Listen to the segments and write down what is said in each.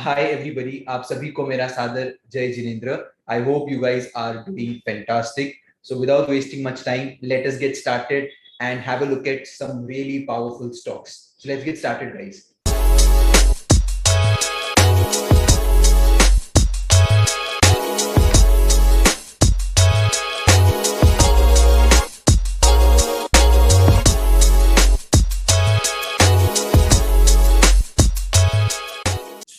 Hi everybody, आप सभी को मेरा सादर जय Jinendra. I hope you guys are doing fantastic. So without wasting much time, let us get started and have a look at some really powerful stocks. So let's get started, guys.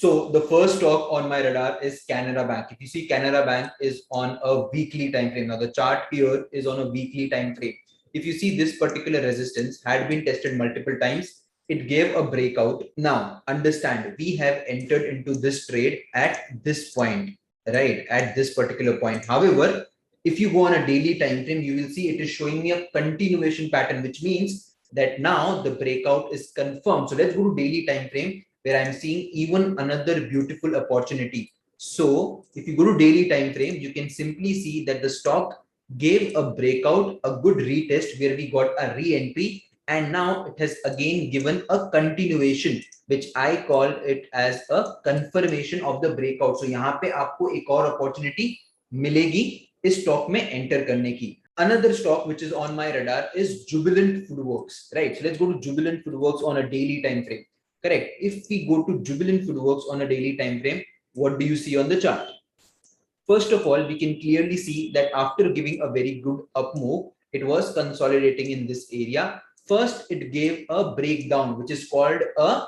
So the first stock on my radar is Canara Bank. If you see, Canara Bank is on a weekly time frame. Now the chart here is on a weekly time frame. If you see, this particular resistance had been tested multiple times. It gave a breakout. Now understand, we have entered into this trade at this point, right? At this particular point. However, if you go on a daily time frame, you will see it is showing me a continuation pattern, which means that now the breakout is confirmed. So let's go to daily time frame, where I'm seeing even another beautiful opportunity. So if you go to daily time frame, you can simply see that the stock gave a breakout, a good retest where we got a re-entry, and now it has again given a continuation, which I call it as a confirmation of the breakout. So यहाँ पे आपको एक और opportunity मिलेगी इस stock में enter करने की. Another stock which is on my radar is Jubilant Foodworks, right? So let's go to Jubilant Foodworks on a daily time frame. Correct. If we go to Jubilant Foodworks on a daily time frame, what do you see on the chart? First of all, we can clearly see that after giving a very good up move, it was consolidating in this area. First, it gave a breakdown, which is called a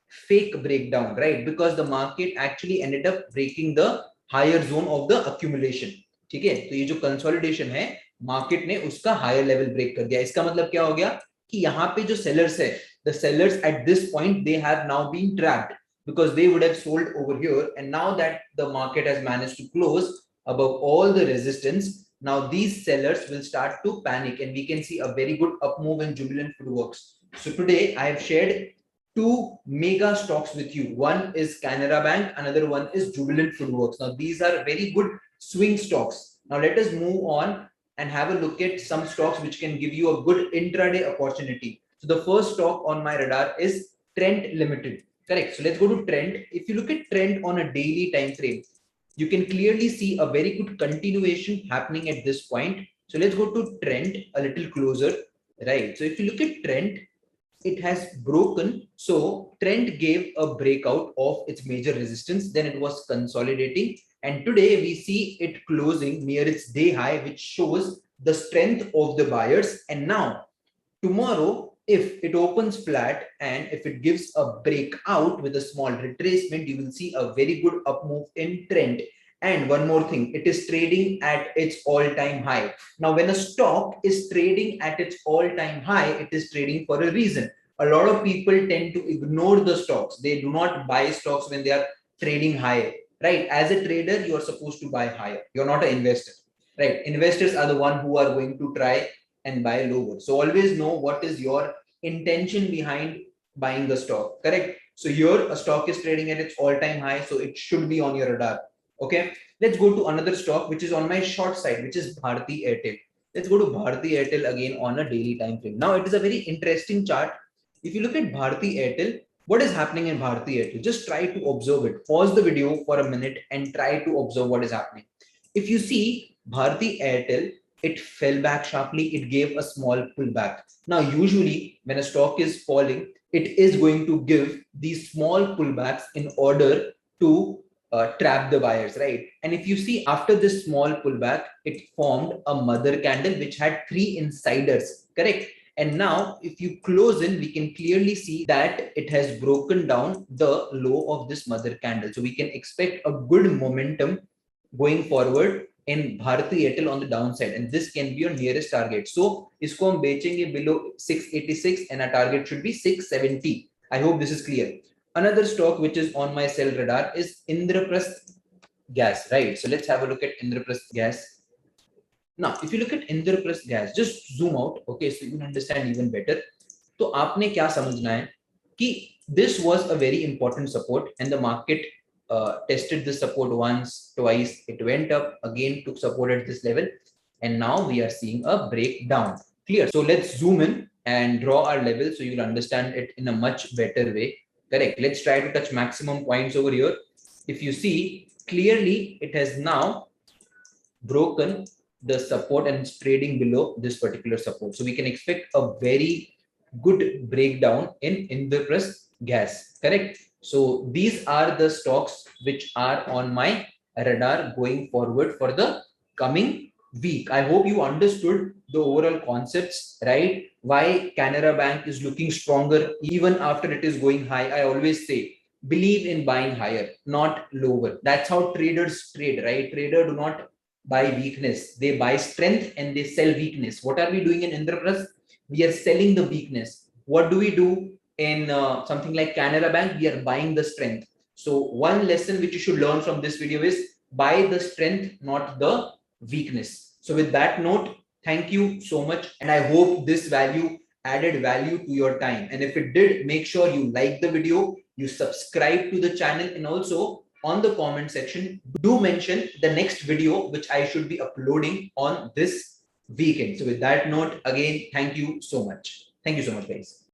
fake breakdown, right? Because the market actually ended up breaking the higher zone of the accumulation. ठीक है, तो ये जो consolidation है, market ने उसका higher level break कर दिया. इसका मतलब क्या हो गया कि यहाँ पे जो सेलर्स है, the sellers at this point, they have now been trapped because they would have sold over here, and now that the market has managed to close above all the resistance, now these sellers will start to panic, and we can see a very good up move in Jubilant Foodworks. So today I have shared two mega stocks with you. One is Canara Bank, another one is Jubilant Foodworks. Now these are very good swing stocks. Now let us move on and have a look at some stocks which can give you a good intraday opportunity. So the first stock on my radar is Trent Limited. Correct. So let's go to Trent. If you look at Trent on a daily time frame, you can clearly see a very good continuation happening at this point. So let's go to Trent a little closer. Right. So if you look at Trent, it has broken. So Trent gave a breakout of its major resistance. Then it was consolidating. And today we see it closing near its day high, which shows the strength of the buyers. And now tomorrow, if it opens flat and if it gives a breakout with a small retracement, you will see a very good up move in Trent. And one more thing, it is trading at its all-time high. Now, when a stock is trading at its all-time high, it is trading for a reason. A lot of people tend to ignore the stocks. They do not buy stocks when they are trading high, right? As a trader, you are supposed to buy higher. You're not an investor, right? Investors are the one who are going to try and buy lower. So always know what is your intention behind buying the stock. Correct. So here a stock is trading at its all-time high, so it should be on your radar. Okay. Let's go to another stock which is on my short side, which is Bharti Airtel. Let's go to Bharti Airtel again on a daily time frame. Now it is a very interesting chart. If you look at Bharti Airtel, what is happening in Bharti Airtel? Just try to observe it. Pause the video for a minute and try to observe what is happening. If you see Bharti Airtel, it fell back sharply. It gave a small pullback. Now, usually when a stock is falling, it is going to give these small pullbacks in order to trap the buyers, right? And if you see after this small pullback, it formed a mother candle which had 3 insiders, correct? And now if you close in, we can clearly see that it has broken down the low of this mother candle. So we can expect a good momentum going forward in Bharti Airtel on the downside, and this can be your nearest target. So isko hum becenge below 686 and our target should be 670. I hope this is clear. Another stock which is on my sell radar is Indraprasth Gas, right? So let's have a look at Indraprasth Gas. Now, if you look at Indraprasth Gas, just zoom out, okay, so you can understand even better. तो आपने क्या समझना है कि this was a very important support and the market tested this support once, twice, it went up, again took support at this level, and now we are seeing a breakdown. Clear? So let's zoom in and draw our level so you'll understand it in a much better way. Correct. Let's try to touch maximum points over here. if you see clearly, it has now broken the support and it's trading below this particular support. So we can expect a very good breakdown in Indraprasth Gas, correct? So these are the stocks which are on my radar going forward for the coming week. I hope you understood the overall concepts, right? Why Canara Bank is looking stronger even after it is going high. I always say, believe in buying higher, not lower. That's how traders trade, right? Trader do not buy weakness. They buy strength and they sell weakness. What are we doing in Indraprasth? We are selling the weakness. What do we do in something like Canara Bank? We are buying the strength. So one lesson which you should learn from this video is buy the strength, not the weakness. So with that note, thank you so much. And I hope this value added value to your time. And if it did, make sure you like the video, you subscribe to the channel, and also on the comment section, do mention the next video which I should be uploading on this weekend. So with that note, again, thank you so much. Thank you so much, guys.